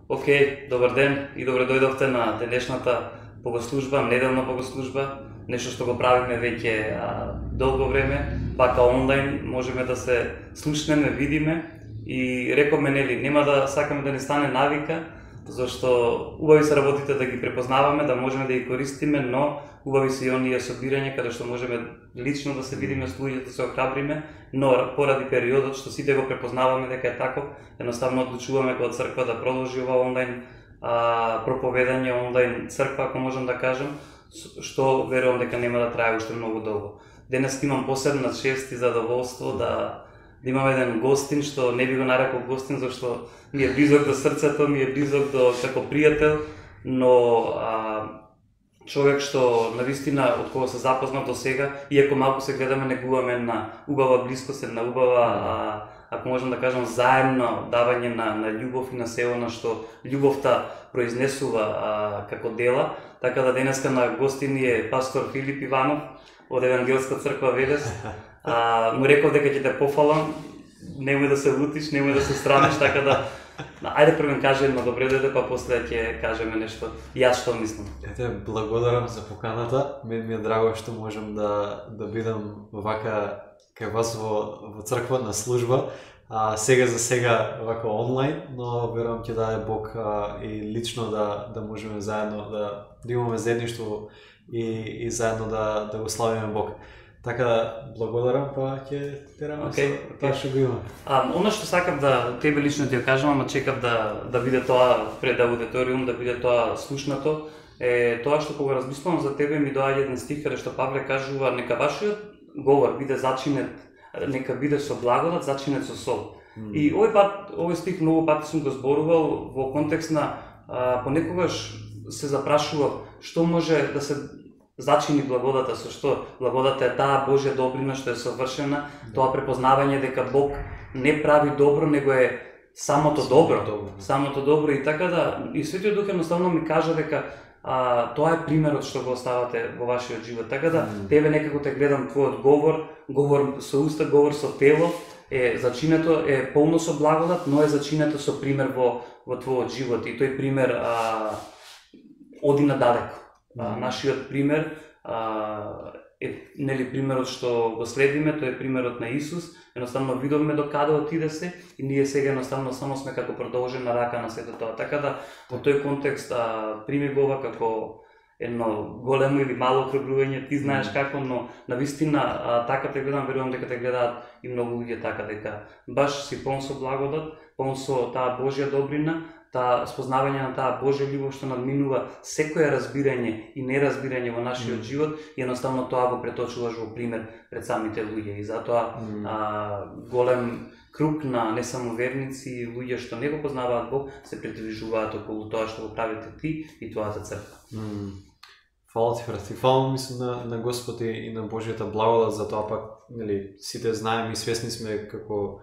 Океј, добар ден и добре дојдовте на денешната богослужба, неделна богослужба, нешто што го правиме веќе долго време, вака онлайн можеме да се слушнеме, видиме и рековме нели нема да сакаме да ни стане навика, зашто убави се работите да ги препознаваме, да можеме да ги користиме, но убави се и оние собирања каде што можеме лично да се видиме с луѓето, да се охрабриме, но поради периодот што сите го препознаваме дека е тако, едноставно одлучуваме како црква да продолжи ова онлайн проповедање, онлайн црква, ако можам да кажам, што верувам дека нема да трае уште многу долго. Денес имам посебна чест и задоволство да имам еден гостин, што не би го нарекол гостин, зашто ми е близок до срцето, ми е близок до како пријател, но човек што навистина од кого се запознав до сега, иако малку се гледаме, негуваме на убава близкост, на убава, ако можам да кажам, заедно давање на љубов и на се она што љубовта произнесува како дела. Така да денеска на гости ни е пастор Филип Иванов од Евангелска црква Велес. Му реков дека ќе те пофалам, немој да се лутиш, немој да се срамиш, така да ајде првен кажи едно добре дојде, па после ќе кажеме нешто и јас што мислам. Ете, благодарам за поканата. Мен ми е драго што можам да бидам вака кај вас во црква на служба. Сега за сега вака онлайн, но верувам ќе даде Бог и лично да можеме заедно да имаме заедништво и заедно да го славиме Бог. Така благодарам, па ќе тераме тоа што го има. Она што сакав да тебе лично ти ја кажам, ама чекав да биде тоа пред аудиториум, да биде тоа слушнато, е тоа што кога размислувам за тебе ми доаѓа еден стих каде што Павле кажува нека вашиот говор биде зачинет, нека биде со благодат, зачинет со сол. И овој стих многу пати сум го зборувал во контекст на понекогаш се запрашував што може да се зачини благодата, со што благодата е таа Божја добрина што е совршена, тоа препознавање дека Бог не прави добро, него е самото добро. Самото добро и така да и Светиот Дух едноставно ми кажа дека тоа е примерот што го оставате во вашиот живот. Така да тебе некако те гледам твојот говор со уста, говор со тело, е зачинето, е полно со благодат, но е зачинето со пример во твојот живот и тој пример оди надалеко. Нашиот пример е нели примерот што го следиме, тој е примерот на Исус. Едноставно видовме до каде отиде се и ние сега едноставно само сме како продолжена рака на сето тоа. Така да во тој контекст прими го ова како едно големо или мало окружување, ти знаеш како, но навистина така те гледам, верувам дека те гледаат и многу луѓе така, дека баш си полн со благодат, полн со таа Божја добрина, таа спознавање на таа Божја љубов што надминува секое разбирање и неразбирање во нашиот живот и едноставно тоа го преточуваш во пример пред самите луѓе и затоа голем круг на не само верници и луѓе што не го познаваат Бог се придвижуваат околу тоа што го правите ти и твојата црква. Фала ти, брат. Фала мислам на Господ и на Божјата благодат, за тоа пак нели сите знаеме и свесни сме како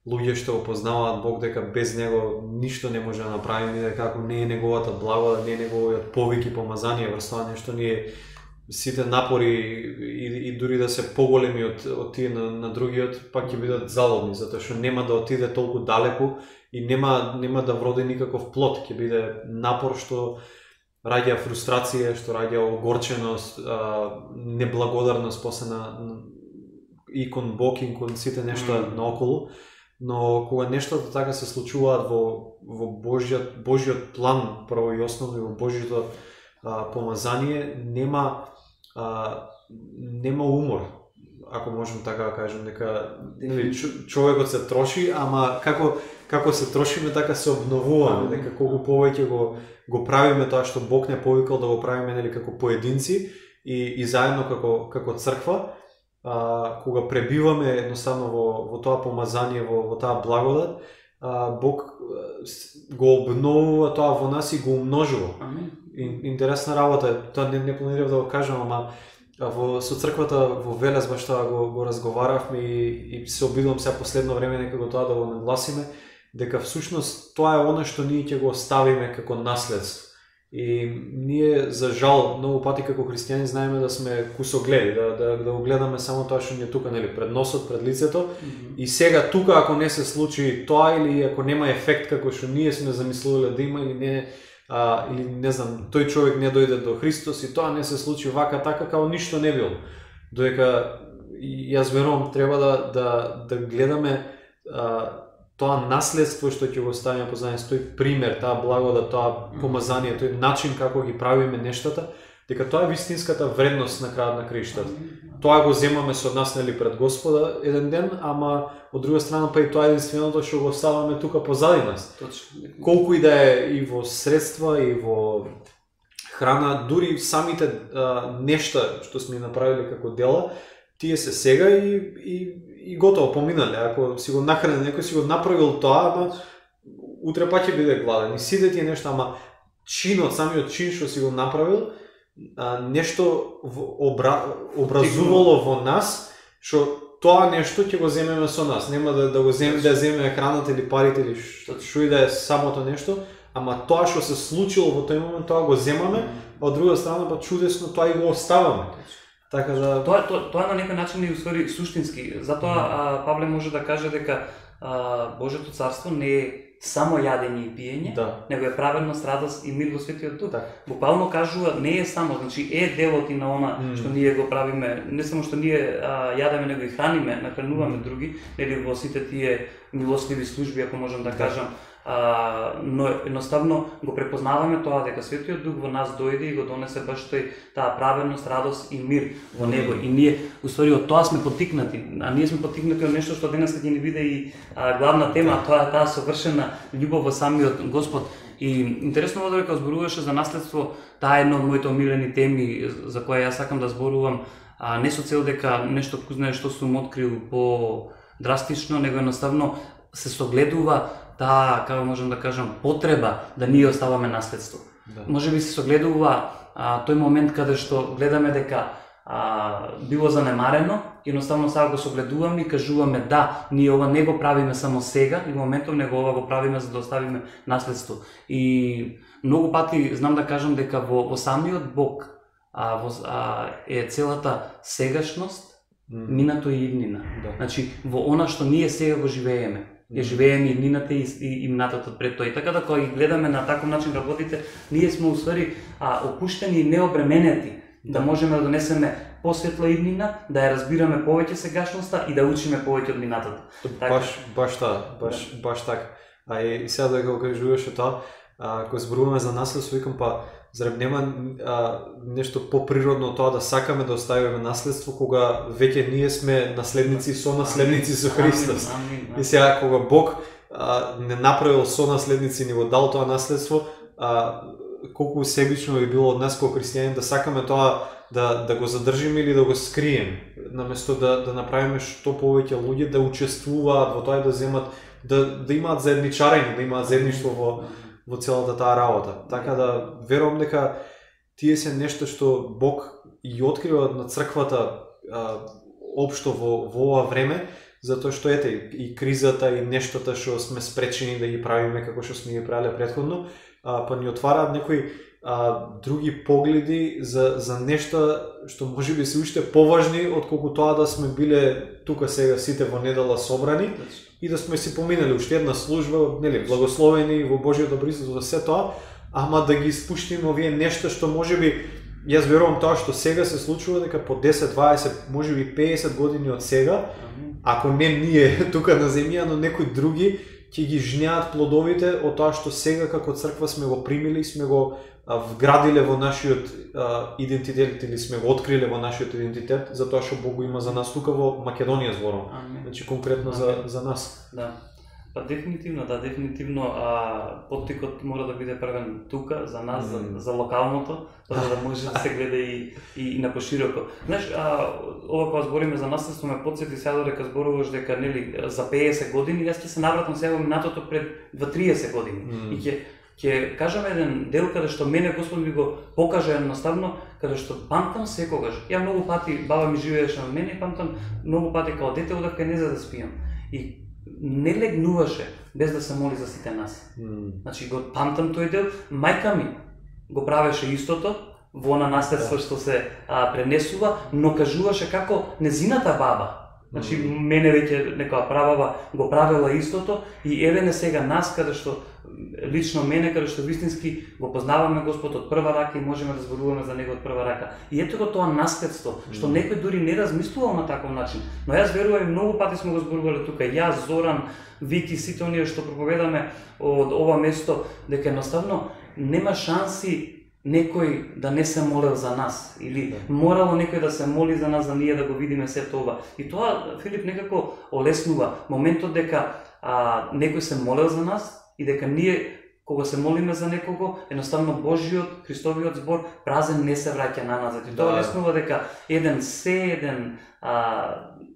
луѓе што го познаваат Бог дека без него ништо не може да направиме, дека ако не е неговата благодат, не е неговиот повик и помазание врз тоа нешто, ние сите напори и дури да се поголеми од тие на другиот, пак ќе бидат залобни, затоа што нема да отиде толку далеку и нема да вроди никаков плод, ќе биде напор што раѓа фрустрација, што раѓа огорченост, неблагодарност после и кон Бог и кон сите нешто наоколу. Но кога нештата така се случуваат во Божјиот план, прво и основно и во Божјото помазание, нема умор, ако можам така да кажем, дека човекот се троши, ама како се трошиме, така се обновуваме, дека колку повеќе го правиме тоа што Бог не повикал да го правиме, нели, како поединци и заедно како црква, кога пребиваме едноставно во тоа помазание, во таа благодат, Бог го обновува тоа во нас и го умножува. Интересна работа, тоа не планирав да го кажам, ама со црквата во Велес баш тоа го разговаравме и се обидувам сега последно време некако тоа да го нагласиме, дека всушност тоа е она што ние ќе го оставиме како наследство. И ние, за жал, многу пати како христијани знаеме да сме кусогледи, да го гледаме само тоа што ни е тука, нели, пред носот, пред лицето. И сега тука, ако не се случи тоа или ако нема ефект како што ние сме замислувале да има или не, или не знам, тој човек не дојде до Христос и тоа не се случи вака така, као ништо не било. Додека јас верувам треба да гледаме тоа наследство што ќе го оставиме позади, тој пример, таа благодат, тоа помазание, тој начин како ги правиме нештата, дека тоа е вистинската вредност на крајот на краиштата. Тоа го земаме со нас, нели, пред Господа еден ден, ама од друга страна па и тоа е единственото што го оставаме тука позади нас. Колку и да е и во средства и во храна, дури самите нешта што сме направиле како дела, тие се сега и готово поминале. Ако си го нахранил некој, си го направил тоа, ама утре па ќе биде гладен. И сите тие нешта, ама чинот, самиот чин што си го направил, нешто образувало во нас, што тоа нешто ќе го земеме со нас. Нема да го земеме, да земеме храната или парите или што и да е самото нешто, ама тоа што се случило во тој момент, тоа го земаме, а од друга страна па чудесно тоа и го оставаме. Така да тоа на некој начин е усвари суштински. Затоа Павле може да каже дека Божјото царство не е само јадење и пиење, него е праведност, радост и мир во Светиот Дух. Буквално кажува не е само, значи е делот и на она што ние го правиме, не само што ние јадеме, него и храниме, нахрануваме други, нели во сите тие милостливи служби, ако можам да кажам. Но едноставно го препознаваме тоа дека Светиот Дух во нас дојде и го донесе баш таа праведност, радост и мир во него. И ние уствари од тоа сме поттикнати, а ние сме поттикнати од нешто што денес ќе ни биде и главна тема, тоа е таа совршена љубов во самиот Господ. И интересно е дека зборуваше за наследство, таа е една од моите омилени теми за која јас сакам да зборувам, не со цел дека нешто знае што сум открил по драстично, него едноставно се согледува таа, како можам да кажам, потреба да ние оставаме наследство. Може би се согледува тој момент каде што гледаме дека било занемарено, едноставно сега го согледуваме и кажуваме да, ние ова не го правиме само сега, и моментов него ова го правиме за да оставиме наследство. И многу пати знам да кажам дека во самиот Бог е целата сегашност, минато и иднина. Значи во она што ние сега го живееме. Ја живееме и иднината и минатото пред тоа. И така да кога ги гледаме на таков начин работите, ние сме усвари опуштени и необременети да можеме да донесеме посветла иднина, да ја разбираме повеќе сегашноста и да учиме повеќе од минатото. Баш така. И сега да го кажуваше тоа, кога зборуваме за наследство, викам па зарем нема нешто поприродно тоа да сакаме да оставиме наследство кога веќе ние сме наследници со наследници со Христос. И сега кога Бог не направил со наследници, ни го дал тоа наследство, колку себично би било од нас како христијани да сакаме тоа да го задржиме или да го скриеме, наместо да направиме што повеќе луѓе да учествуваат во тоа и да земат, да имаат заедничарење, да имаат заедништво во целата таа работа. Така да верувам дека тие се нешто што Бог и открива на црквата општо во ова време, затоа што ете и кризата и нештата што сме спречени да ги правиме како што сме ги правеле претходно, па ни отвараат некои други погледи за нешта што можеби се уште поважни отколку тоа да сме биле тука сега сите во недела собрани и да сме си поминали уште една служба, нели, благословени во Божјото присуство за се тоа, ама да ги спуштиме овие нешта што можеби, јас верувам тоа што сега се случува дека по 10, 20, можеби 50 години од сега, ако не ние тука на земја, но некои други ќе ги жнеат плодовите од тоа што сега како црква сме го примили и сме го вградиле во нашиот идентитет или сме го откриле во нашиот идентитет, за тоа што Бог го има за нас тука во Македонија зборам. Значи конкретно за нас. Да. Па дефинитивно, поттикот мора да биде првен тука за нас, за локалното, за да може да се гледа и на пошироко. Знаеш, ова кога збориме за наследство ме потсети сега дека зборуваш дека нели за 50 години, јас ќе се навратам сега во минатото пред 30 години. И ќе кажам еден дел каде што мене Господ ми го покажа едноставно, каде што памтам секогаш. Ја многу пати баба ми живееше на мене и памтам многу пати као дете одев кај неа за да спијам. И не легнуваше без да се моли за сите нас. Значи го памтам тој дел, мајка ми го правеше истото во она наследство што се пренесува, но кажуваше како незината баба. Значи, мене веќе некоја прабаба го правела истото и еве не сега нас, каде што лично мене, каде што вистински го познаваме Господ од прва рака и можеме да зборуваме за него од прва рака. И ето го тоа наследство, што некој дури не размислувал на таков начин. Но јас верувам, многу пати сме го зборувале тука, јас, Зоран, Вики, сите оние што проповедаме од ова место, дека едноставно нема шанси некој да не се молел за нас, или морало некој да се моли за нас, за ние да го видиме се тоа. И тоа Филип некако олеснува моментот дека некој се молел за нас и дека ние кога се молиме за некого, едноставно Божиот, Христовиот збор празен не се враќа на назад. И тоа олеснува дека еден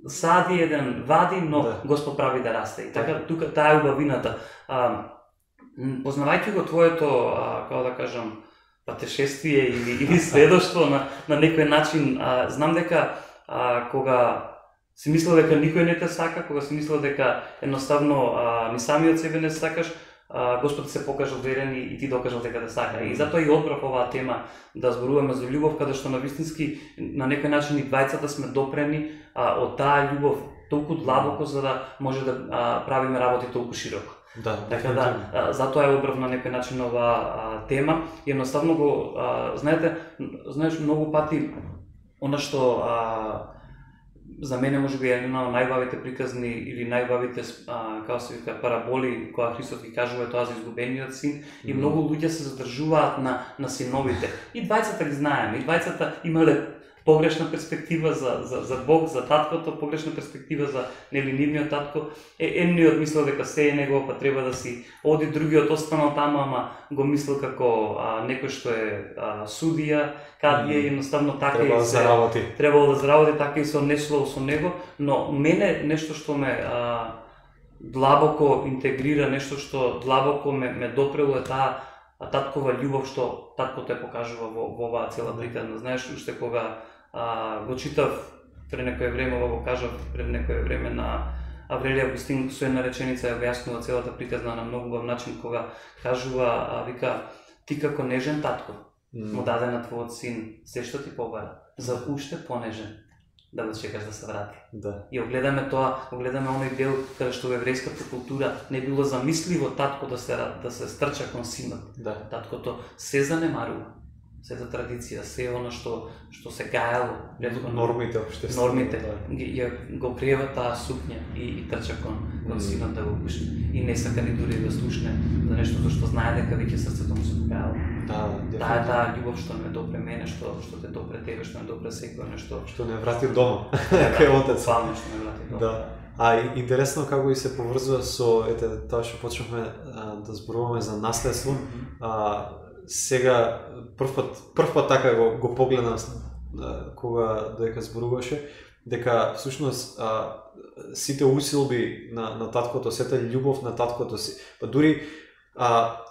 сади, еден вади, но Господ прави да расте. И така тука таа е убавината. Познавајќи го твоето, како да кажам, патешествие или следоштво на некој начин, знам дека кога си мислел дека никој не те сака, кога си мислел дека едноставно ни самиот себе не сакаш, Господ се покажал верен и ти докажал дека те сака. И затоа и одбрав оваа тема да зборуваме за љубов, каде што на вистински на некој начин и двајцата сме допрени од таа љубов толку длабоко за да може да правиме работи толку широко. Така да, затоа е одбрав на некој начин оваа тема. И едноставно го знаеш многу пати она што за мене можеби е една од најубавите приказни или најубавите како се вика параболи кога Христос ги кажува тоа за изгубениот син и многу луѓе се задржуваат на синовите. И двајцата ги знаеме, и двајцата имале погрешна перспектива за Бог, за таткото, погрешна перспектива за нивниот татко. Едниот мислел дека се е негово, па треба да си оди, другиот останал таму, ама го мислел како некој што е судија, кадија и едноставно така и се требало да заработи, така и се однесувал со него, но мене нешто што ме длабоко интегрира, нешто што длабоко ме допрело е таа таткова љубов што таткото е покажува во оваа цела приказна. Знаеш, уште кога го читав пред некое време, го кажав пред некое време на Аврелија Августин, со една реченица ја објаснува целата приказна на многу убав начин, кога кажува, вика, ти како нежен татко му даде на твојот син се што ти побара, за уште понежен да го чекаш да се врати. И огледаме тоа, огледаме оној дел каде што во еврејската култура не било замисливо татко да се стрча кон синот. Таткото се занемарува, сета традиција, се оно што се гаело, нормите го приева таа сукња и трча кон синот да го пушти. И не сака ни дури да слушне за нешто за што знае дека веќе срцето му се покаяло. Таа е таа љубов што ме допре мене, што те допре тебе, што ме допре секој нешто. Што не врати дома, кај отец. Што не врати дома. Интересно како и се поврзува со тоа што почнавме да зборуваме за наследство. Сега првпат така го погледнав кога дека зборуваше дека всушност сите усилби на таткото, сета љубов на таткото си, па дури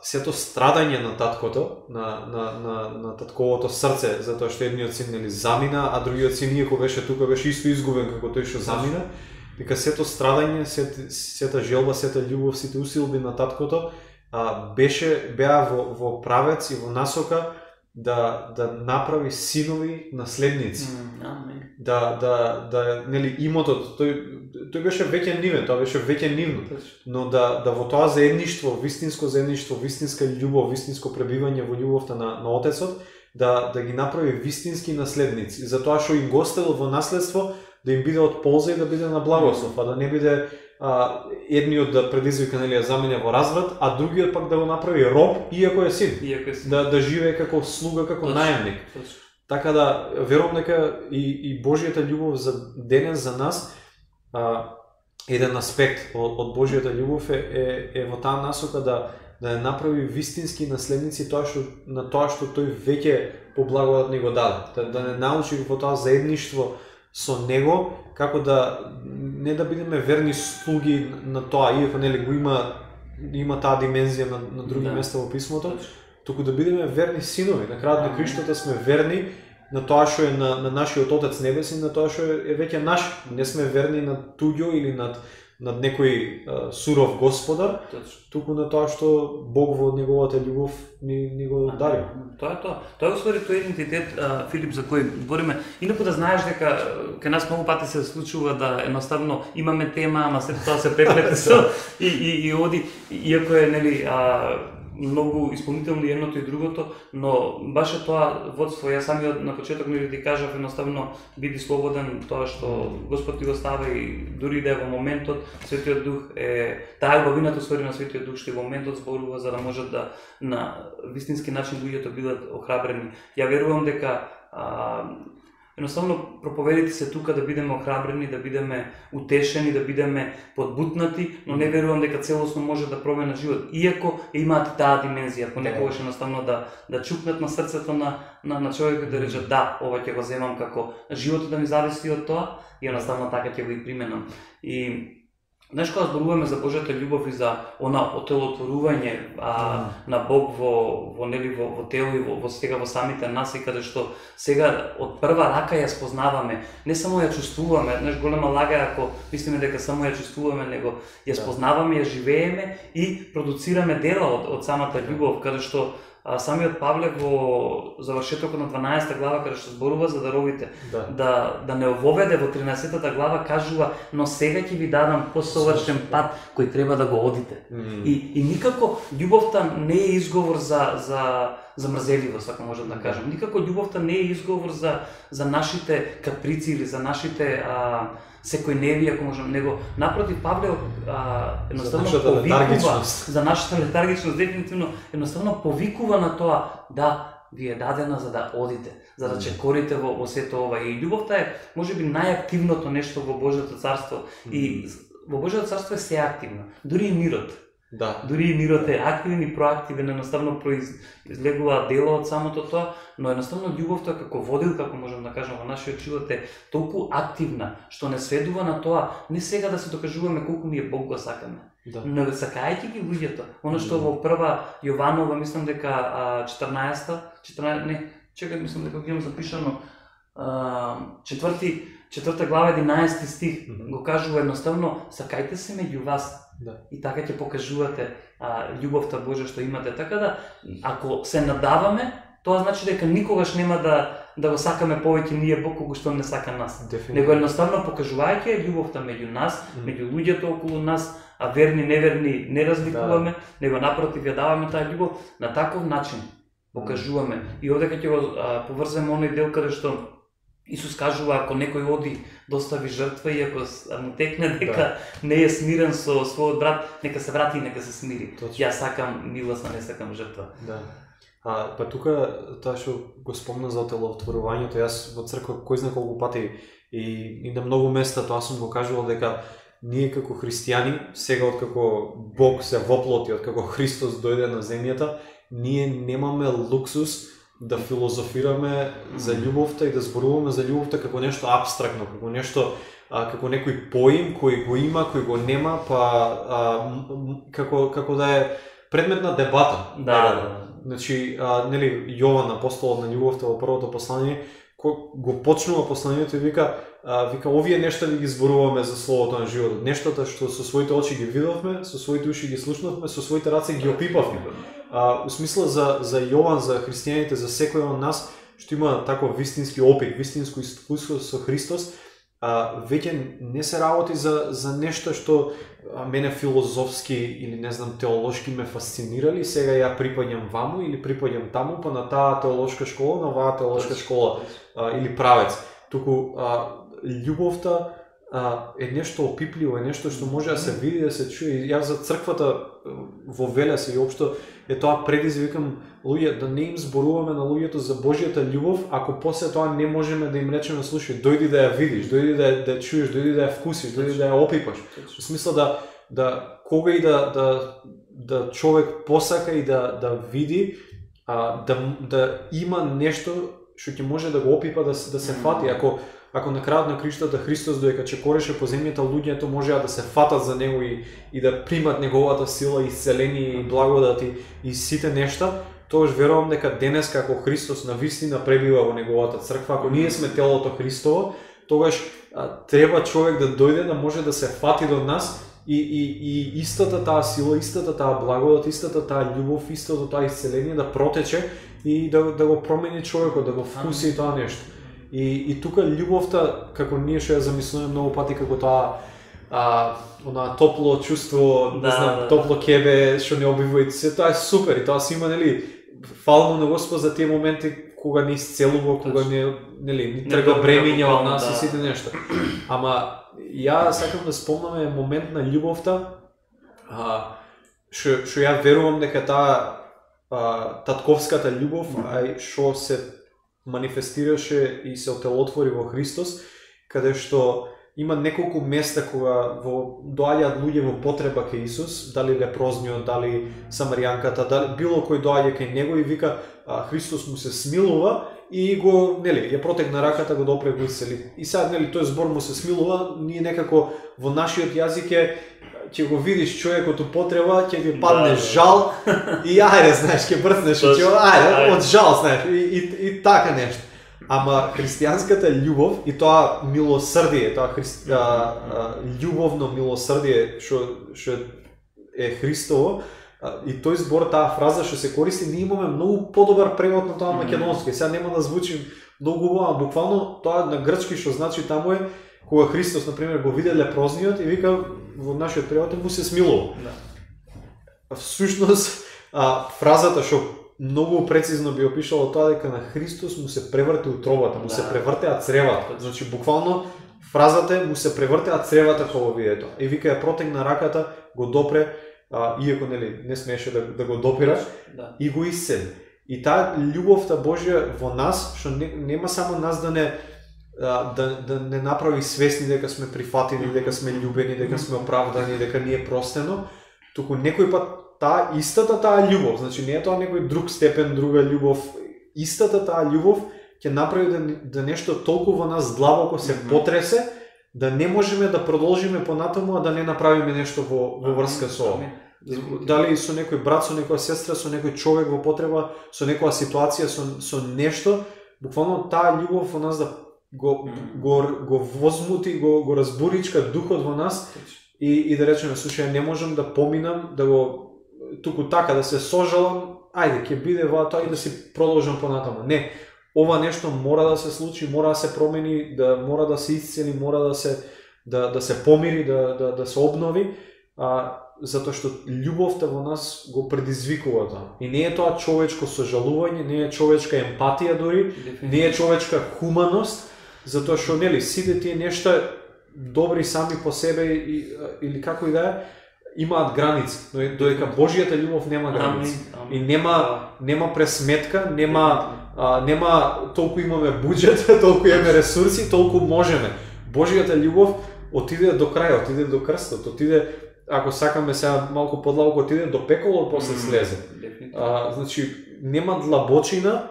сето страдање на таткото, на татковото срце, затоа што едниот син замина, а другиот син иако беше тука беше исто изгубен како тој што замина, дека сето страдање, сета желба, сета љубов, сите усилби на таткото беа во правец и во насока да направи синови наследници. Да имотот, тој беше веќе нивен, тоа беше веќе нивно, но да во тоа заедништво, вистинско заедништво, вистинска љубов, вистинско пребивање во љубовта на отецот, да ги направи вистински наследници, затоа што им го оставил во наследство да им биде од полза и да биде на благослов, а да не биде едниот да предизвика да замене во разврат, а другиот пак да го направи роб, иако е син. Да живее како слуга, како наемник. Така да, верувам дека и Божјата љубов за денес за нас, еден аспект од Божјата љубов е во таа насока да ја направи вистински наследници на тоа што тој веќе по благодат ни го даде. Да не научи во тоа заедништво со него, како да не да бидеме верни слуги на тоа, иако го има таа димензија на други места во писмото, туку да бидеме верни синови. На крајот на криштото сме верни на тоа што е на нашиот Отец Небесен, на тоа што е веќе наш. Не сме верни на туѓо или над над некој суров господар, туку на тоа што Бог во неговата љубов ни го дари. Тоа е тоа. Тоа е уствари тој идентитет, Филип, за кој збориме. Инаку да знаеш дека кај нас многу пати се случува да едноставно имаме тема, ама след тоа се преплете со и оди, иако е нели многу исполнително едното и другото, но баш е тоа водство. Јас самиот на почеток нели ти кажав, едноставно биди слободен, тоа што Господ ти го става и дури да е во моментот, Светиот Дух е таа убавината ствари на Светиот Дух што во моментот зборува за да можат да на вистински начин луѓето бидат охрабрени. Ја верувам дека едноставно проповедите се тука да бидеме охрабрени, да бидеме утешени, да бидеме подбутнати, но не верувам дека целосно може да промена живот. Иако имаат таа димензија, понекогаш едноставно да чукнат на срцето на човекот да рече да, ова ќе го земам како животот да ми зависи од тоа и едноставно така ќе го и применам. И знаеш, кога зборуваме за Божјата љубов и за она отелотворување на Бог во тело и во сега во самите нас, и каде што сега од прва рака ја спознаваме, не само ја чувствуваме, знаеш, голема лага ако мислиме дека само ја чувствуваме, него ја спознаваме, ја живееме и продуцираме дела од самата љубов, каде што самиот Павле во завршетокот на 12 глава, каде што зборува за даровите, да не воведе во 13-та глава, кажува, но сега ќе ви дадам посовршен пат кој треба да го одите. И никако љубовта не е изговор за мрзеливост, ако можам да кажам. Никако љубовта не е изговор за нашите каприци или за нашите секој неви, ако можам, него напротив Павле едноставно повикува за нашата летаргичност, дефинитивно едноставно повикува на тоа да ви е дадена за да одите, за да чекорите во сето ова. И љубовта е можеби најактивното нешто во Божјото царство. И во Божјото царство е се активно, дури и мирот. Дури и мирот е активен и проактивен, едноставно произлегува дело од самото тоа, но едноставно љубовта како водилка, како можам да кажам, во нашиот живот е толку активна, што не сведува на тоа не сега да се докажуваме колку ние Бог го сакаме, но сакајќи ги луѓето. Оно што во прва Јованова, мислам дека 14, мислам дека ги имам запишано, 4 глава 11 стих го кажува едноставно, сакајте се меѓу вас. И така ќе покажувате љубовта Божја што имате. Така да, ако се надаваме, тоа значи дека никогаш нема да го сакаме повеќе ние Бог кога што не сака нас. Него едноставно покажувајќи љубовта меѓу нас, меѓу луѓето околу нас, а верни, неверни не разликуваме, него напротив ја даваме таа љубов, на таков начин покажуваме. И овде ќе го поврземе оној дел каде што Исус кажува, ако некој оди достави жртва и ако му текне дека не е смирен со својот брат, нека се врати и нека се смири. Јас сакам милост, а не сакам жртва. Па тука тоа што го спомна за отелотворувањето, јас во црква кој знае колку пати и на многу места тоа сум го кажувал дека ние како христијани, сега откако Бог се воплоти, откако Христос дојде на земјата, ние немаме луксус да филозофираме за љубовта и да зборуваме за љубовта како нешто апстрактно, како нешто, како некој поим кој го има, кој го нема, како да е предмет на дебата. Значи, нели Јован, апостолот на љубовта во првото послание, го почнува посланието и вика овие нешта ги зборуваме за словото на животот, нештата што со своите очи ги видовме, со своите уши ги слушнавме, со своите раце ги опипавме. У смисла за Јован, за христијаните, за секој од нас што има таков вистински опит, вистинско искуство со Христос, веќе не се работи за нешто што мене филозофски или не знам теолошки ме фасцинирали, сега ја припаѓам ваму или припаѓам таму, па на таа теолошка школа, на оваа теолошка школа или правец. Туку љубовта е нешто опипливо, е нешто што може да се види, да се чуе. Јас за црквата во Велес и општо е тоа предизвикам луѓе да не им зборуваме на луѓето за Божјата љубов, ако после тоа не можеме да им речеме слушај, дојди да ја видиш, дојди да ја чуеш, дојди да ја вкусиш, дојди да ја опипаш. Во смисла да кога и да човек посака и да види, да има нешто што ќе може да го опипа, да се фати. Ако на крајот на криштата Христос додека чекореше по земјата, луѓето можеа да се фатат за него и да примат неговата сила, исцеление и благодати и сите нешта, тогаш верувам дека денес како Христос навистина пребива во неговата црква, ако ние сме телото Христово, тогаш треба човек да дојде да може да се фати до нас и истата таа сила, истата таа благодат, истата таа љубов, истото таа исцеление да протече и да го промени човекот, да го вкуси тоа нешто. И тука љубовта, како ние што ја замислуваме многу пати како тоа она топло чувство, не знам, топло кебе што не обвива и се тоа е супер и тоа си има, нели, фалмо на Господ за тие моменти кога не исцелува, кога не трга бремења од нас и сите нешта. Ама ја сакам да спомнаме момент на љубовта, што ја верувам дека таа татковската љубов, што се манифестираше и се отелотвори во Христос, каде што има неколку места кога доаѓаат луѓе во потреба кај Исус, дали лепрозниот, дали самаријанката, дали било кој доаѓа кај него и вика Христос му се смилува и го, нели, ја протегна раката, го допре, го исцели. И сега, нели, тој збор му се смилува, ние некако во нашиот јазик ќе го видиш човекот у потреба, ќе ви падне жал и ајде, знаеш, ќе брцнеш, ајде, од жал, знаеш, и така нешто. Ама христијанската љубов и тоа милосрдие, тоа љубовно милосрдие што е Христово, и тој збор, таа фраза што се користи, ние имаме многу подобар превод на тоа македонски. Сега нема да звучи многу убаво, буквално тоа на грчки што значи таму е кога Христос, например, го виде лепрозниот и вика во нашиот превод му се смилува. Всушност, фразата што многу прецизно би опишало тоа дека на Христос му се преврте утробата, му се превртеа цревата. Значи буквално фразата му се превртеа цревата кога виде тоа. И вика ја протегна раката, го допре, иако нели не смееше да го допира, и го исцели. И таа љубовта Божја во нас, што нема само нас да не направи свесни дека сме прифатени, дека сме љубени, дека сме оправдани, дека ни е простено, туку некој пат истата таа љубов, значи не е тоа некој друг степен, друга љубов, истата таа љубов ќе направи да нешто толку во нас длабоко се потресе, да не можеме да продолжиме понатаму, а да не направиме нешто во врска со ова. Дали со некој брат, со некоја сестра, со некој човек во потреба, со некоја ситуација, со нешто, буквално таа љубов во нас да го возмути, го разбуричка духот во нас и да речеме, слушај, не можам да поминам, да го туку така да се сожалам, ајде, ќе биде во тоа и да си продолжам понатаму. Не, ова нешто мора да се случи, мора да се промени, мора да се исцели, мора да се помири, да се обнови, затоа што љубовта во нас го предизвикува тоа. И не е тоа човечко сожалување, не е човечка емпатија дури, не е човечка хуманост, затоа што нели сите тие нешта добри сами по себе или како и да е, имаат граници, но додека Божјата љубов нема граници. И нема пресметка, нема толку имаме буџет, толку имаме ресурси, толку можеме. Божјата љубов отиде до крај, отиде до крстот, отиде, ако сакаме сега малку подлабоко, отиде до пеколот после слезе. Значи нема длабочина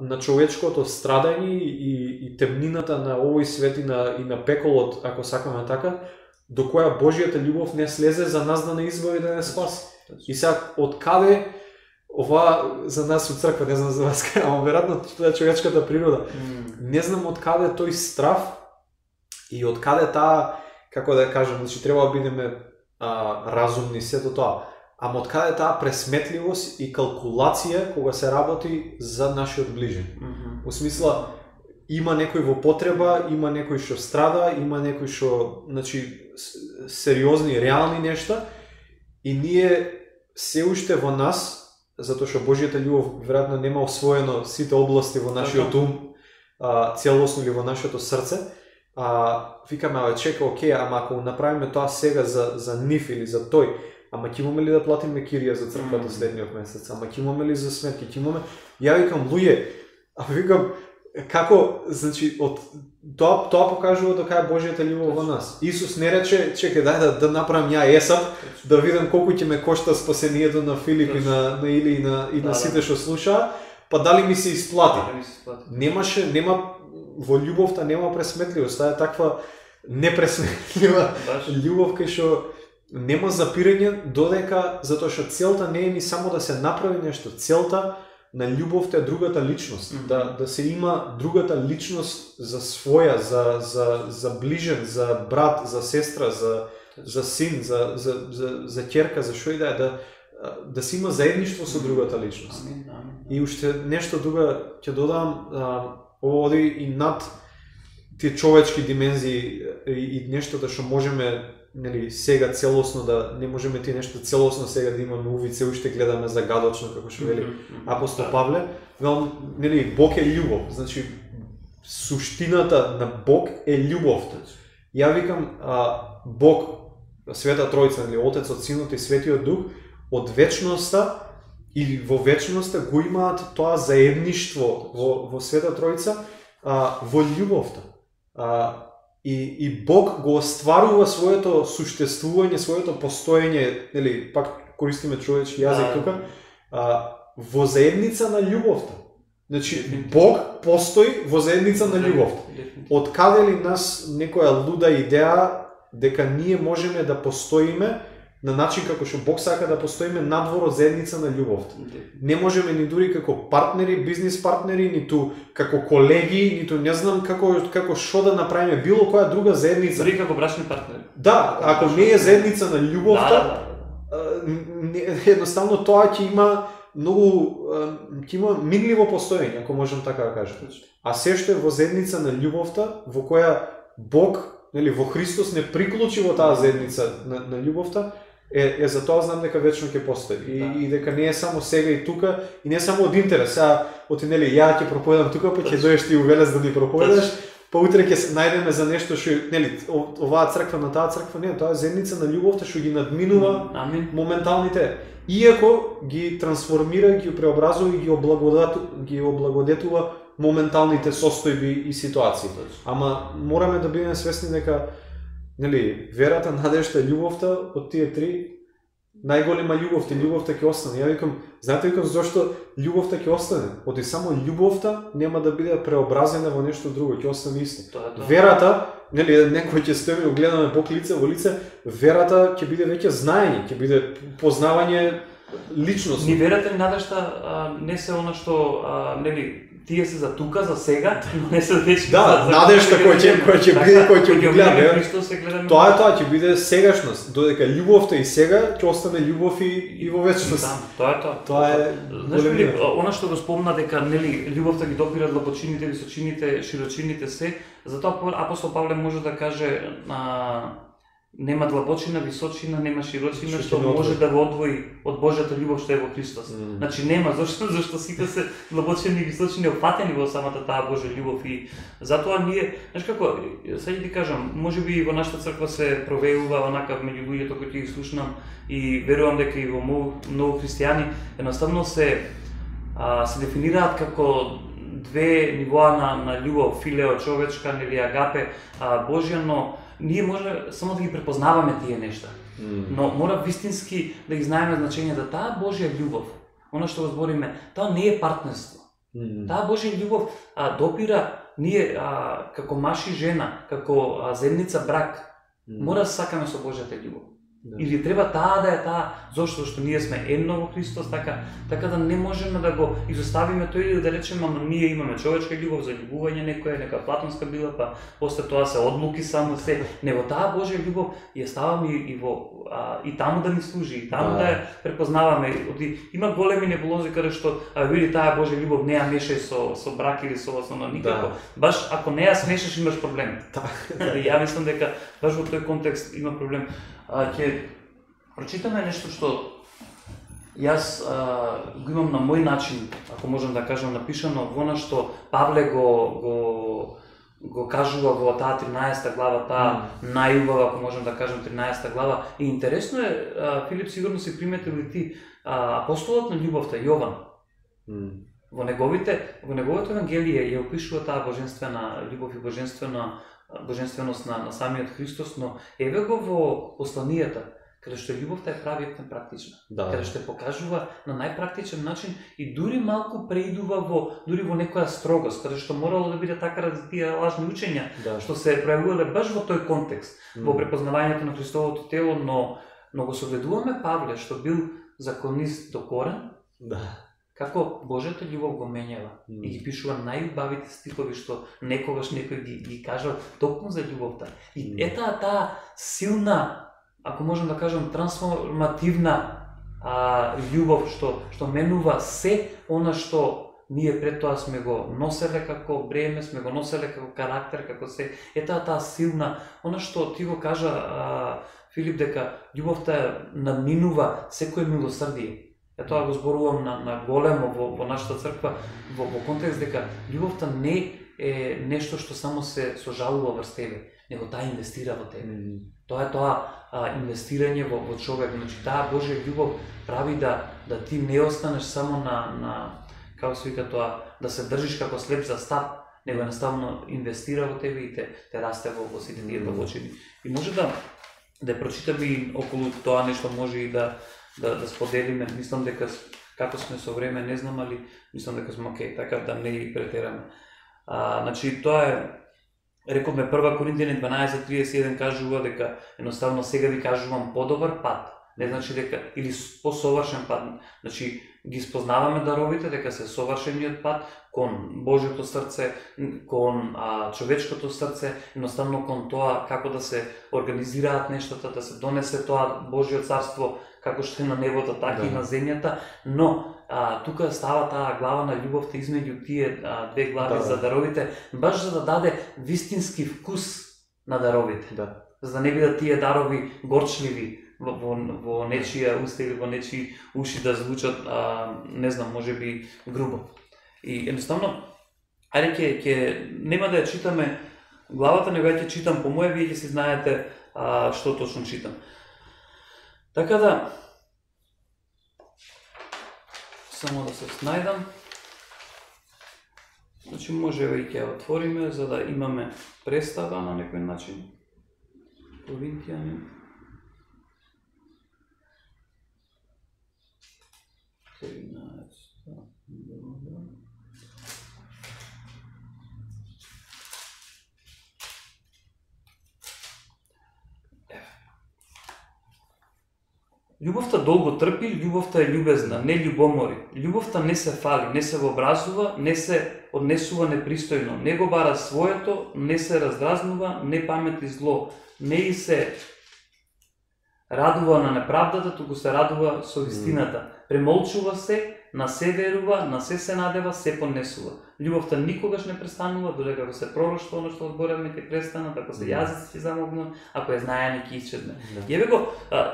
на човечкото страдање и темнината на овој свет и на пеколот, ако сакаме така, до која Божјата љубов не слезе за нас да не избави, да не спаси. И сега, од каде ова за нас у црква, не знам за вас, ама веројатно тоа е човечката природа. Не знам од каде тој страв и од каде таа, како да кажам, значи треба да бидеме разумни сето тоа. Ама од каде таа пресметливост и калкулација кога се работи за нашиот ближен. Во смисла, има некој во потреба, има некој што страда, има некој што, значи, сериозни, реални нешта, и ние се уште во нас, затоа што Божјата љубов веројатно нема освоено сите области во нашиот ум, целосно или во нашето срце, викаме, чека, окей, ама ако направиме тоа сега за нив или за тој, ама ќе имаме ли да платиме кирија за црквата следниот месец, ама ќе имаме ли за сметки, ќе имаме... Ја викам, луѓе, викам, како, значи, од тоа покажува дека е Божјата љубов во нас. Исус не рече, чекај, дај да направам ја есап, да видам колку ќе ме кошта спасението на Филип и на Или и на сите што слушаа, па дали ми се исплати. Во љубовта нема пресметливост, таа е таква непресметлива љубов кај што нема запирање, додека затоа што целта не е ни само да се направи нешто, целта на љубовта е другата личност, да се има другата личност за своја, за ближен, за брат, за сестра, за син, за ќерка, за што и да си има заедништво со другата личност. И уште нешто друго ќе додам, ово оди и над тие човечки димензии и нештото што можеме, нели, сега целосно да не можеме тие нешто целосно сега да имаме увид, се уште гледаме загадочно како што вели апостол Павле, нели, Бог е љубов. Значи суштината на Бог е љубовта. Ја викам, Бог, Света Тројца, нели, Отецот, Синот и Светиот Дух, од вечноста или во вечноста го имаат тоа заедништво во Света Тројца, во љубовта. И Бог го остварува своето суштествување, своето постоење, нели, пак користиме човечки јазик тука, во заедница на љубовта. Значи, Бог постои во заедница на љубовта. Од каде ли нас некоја луда идеја дека ние можеме да постоиме на начин како што Бог сака да постоиме надвор од заедница на љубовта. Не можеме ни дури како партнери, бизнис партнери, ниту како колеги, ниту не знам како што да направиме било која друга заедница. Дори како брачни партнери. Да, ако не е заедница на љубовта, едноставно тоа ќе има многу ќе има минливо постоење, ако можам така да кажам. А се што е во заедница на љубовта, во која Бог, нели, во Христос не приклучи во таа заедница на љубовта, е за тоа знам дека вечно ќе постои. И дека не е само сега и тука, и не е само од интерес. Оти, нели, ја ќе проповедам тука, па ќе доеш ти у Велес да ни проповедаш, па утре ќе се најдеме за нешто што, нели, оваа црква на таа црква, не, тоа е заедница на љубовта што ги надминува моменталните. Иако ги трансформира, ги преобразува и ги облагодетува моменталните состојби и ситуации. Ама мораме да бидеме свесни дека, нели, верата, надежта и љубовта од тие три најголема љубовта ќе остане. Ја викам, знаете зошто љубовта ќе остане? Оти само љубовта нема да биде преобразена во нешто друго, ќе остане исто. Верата, нели, некој ќе стои и гледаме Бог лице во лице, верата ќе биде веќе знаење, ќе биде познавање личност. Ни верата ни надежта не се она што, нели, тие се за тука, за сега, но не се вече за надежта кој ќе биде, кој ќе гледаме. Тоа ќе биде сегашност, додека љубовта и сега ќе остане љубов и во вечност. Тоа е големина. Она што го спомна дека, нели, љубовта ги допира длабочините, височините, широчините се, затоа апостол Павле може да каже нема длабочина, височина, нема широчина што може да го одвои од Божјата љубов што е во Христос. Значи нема, зашто сите се длабочини и височини опфатени во самата таа Божја љубов и затоа ние, знаеш како, сега ти кажам, можеби во нашата црква се провеува онака меѓу луѓето кои ги слушнам и верувам дека и во многу христијани едноставно се дефинираат како две нивоа на љубов, филео, човечка, нели, агапе, Божја, но ние може само да ги препознаваме тие нешта. Но мора вистински да ги знаеме значењето. Таа Божја љубов, она што го збориме, тоа не е партнерство. Таа Божја љубов допира ние како маж и жена, како заедница брак, мора да сакаме со Божјата љубов. Или треба таа да е таа, зашто што ние сме едно во Христос, така да не можеме да го изоставиме тој или да речеме, ама ние имаме човечка љубов за љубување некоја, нека платонска била, па после тоа се одлуки само се. Него таа Божја љубов ја ставаме и таму да ни служи, и таму да ја препознаваме. Има големи небулози каде што види таа Божја љубов не ја мешај со брак или со никако. Баш ако не ја смешаш имаш проблем. Ја мислам дека баш во тој контекст има проблем. Ќе прочитаме нешто што јас го имам на мој начин, ако можам да кажам, напишано во она што Павле го кажува во таа 13 глава, таа најубава, ако можам да кажам, 13 глава. И интересно е, Филип, сигурно си приметил и ти, апостолот на љубовта Јован, во неговото евангелие ја опишува таа божествена љубов и божественост на самиот Христос, но еве го во посланијата, каде што љубовта е правијатна практична, каде што покажува на најпрактичен начин и дури малку преидува дури во некоја строгост, каде што морало да биде така ради тие лажни учења, што се пројавувале баш во тој контекст, во препознавањето на Христовото тело, но го согледуваме Павле, што бил законист до корен, како Божјата љубов го менјава и ги пишува најубавите стихови што некогаш некој ги кажал токму за љубовта. И таа силна ако можам да кажам, трансформативна љубов што менува се она што ние пред тоа сме го носеле како бреме, сме го носеле како карактер, како се. Таа силна, она што ти го кажа Филип, дека љубовта надминува секое милосрдие. Тоа го зборувам на големо во нашата црква, во контекст дека љубовта не е нешто што само се сожалува врз тебе, него таа инвестира во тебе. Тоа е инвестирање во човек. Значи таа Божја љубов прави да ти не останеш само на како се вика тоа, да се држиш како слеп за стап, него едноставно инвестира во тебе и те расте во сите тие длабочини. И може да прочитаме и околу тоа нешто, може и да споделиме. Мислам дека како сме со време, не знам, али мислам дека сме окей, така да не и претераме. Значи тоа е, рековме 1 Коринтијани 12:31 кажува дека едноставно сега ви кажувам подобар пат. Не значи дека или посовршен пат. Значи ги спознаваме даровите, дека се совршениот пат кон Божјото срце, кон човечкото срце, едноставно кон тоа како да се организираат нештата, да се донесе тоа Божјо царство како што е на небото, така и на земјата, но тука става таа глава на љубовта измеѓу тие две глави за даровите, баш за да даде вистински вкус на даровите. За да не бидат тие дарови горчливи во нечија уста или во нечии уши да звучат, не знам, можеби грубо. И едноставно, ајде ќе нема да ја читаме главата, него ја ќе читам по моје, вие ќе си знаете што точно читам. Така да, само да се снајдам. Значи можеби и ќе отвориме за да имаме представа на некој начин. Коринтијани 13. Љубовта долго трпи, љубовта е љубезна, не љубомори. Љубовта не се фали, не се вообразува, не се однесува непристојно, не го бара своето, не се раздразнува, не памети зло, не и се радува на неправдата, туку се радува со вистината. Премолчува се, на се верува, на се надева, се понесува. Љубовта никогаш не престанува, додека ако се пророштво, оно што одборевме ќе престанат, ако се јазици ќе замогнат, ако е знаење ќе исчезне. Јеве го,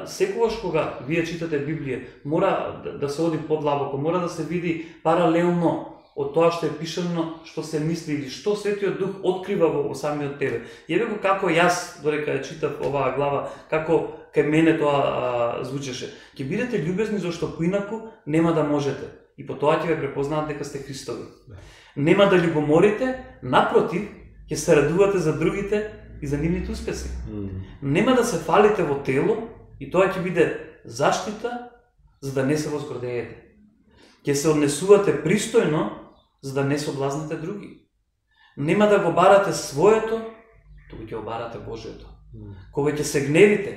секогаш кога вие читате Библија, мора да се оди подлабоко, мора да се види паралелно од тоа што е пишано, што се мисли или што Светиот Дух открива во самиот тебе. Јеве го како јас, додека ја читав оваа глава, како кај мене тоа звучеше. Ќе бидете љубезни зашто поинаку нема да можете. И по тоа ќе ве препознаат дека сте Христови. Нема да љубоморите, напротив, ќе се радувате за другите и за нивните успеси. Нема да се фалите во тело и тоа ќе биде заштита за да не се возгордеете. Ќе се однесувате пристојно за да не соблазните други. Нема да го барате своето, туку ќе го барате Божјото. Кога ќе се гневите,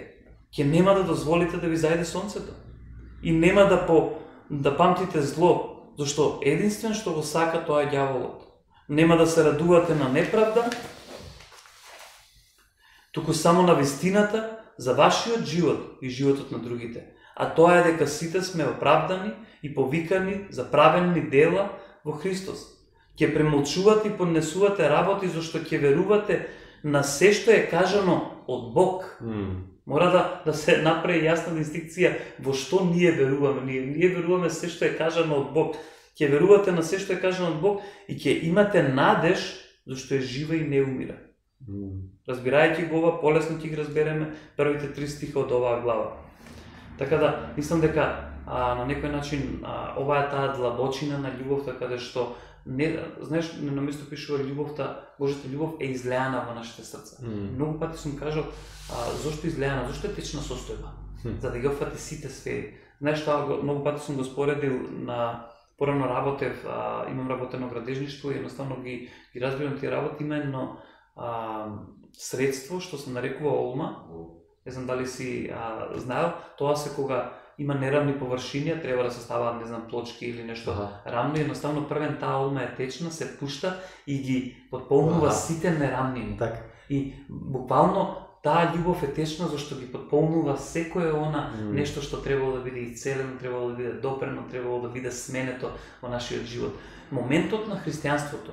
ќе нема да дозволите да ви зајде сонцето. И нема да памтите зло, зашто единствен што го сака тоа е ѓаволот. Нема да се радувате на неправда, туку само на вистината за вашиот живот и животот на другите. А тоа е дека сите сме оправдани и повикани за праведни дела во Христос. Ќе премолчувате и поднесувате работи зашто ќе верувате на се што е кажано од Бог. Мора да се направи јасна дистинкција во што ние веруваме. Ние веруваме се што е кажано од Бог. Ќе верувате на се што е кажано од Бог и ќе имате надеж зашто е жива и не умира. Разбирајќи го ова, полесно ќе ги разбереме првите 3 стиха од оваа глава. Така да, мислам дека на некој начин ова е таа длабочина на љубовта, каде што знаеш, на место пишува љубовта, Божјата љубов е излеана во нашите срца. Многу пати сум кажал, зошто излеана, зошто е течна состојба, за да ги опфати сите сфери. Знаеш, тоа многу пати сум го споредил на порано работев, имам работено градежништво и едноставно ги разбирам тие работи, има едно средство што се нарекува олма. Не знам дали си знаел, тоа се кога има неравни површини, треба да се ставаат, не знам, плочки или нешто рамно, и едноставно првен таа олма е течна, се пушта и ги подполнува сите неравнини. И буквално таа љубов е течна зашто ги потполнува секое она нешто што требало да биде исцелено, требало да биде допрено, требало да биде сменето во нашиот живот. Моментот на христијанството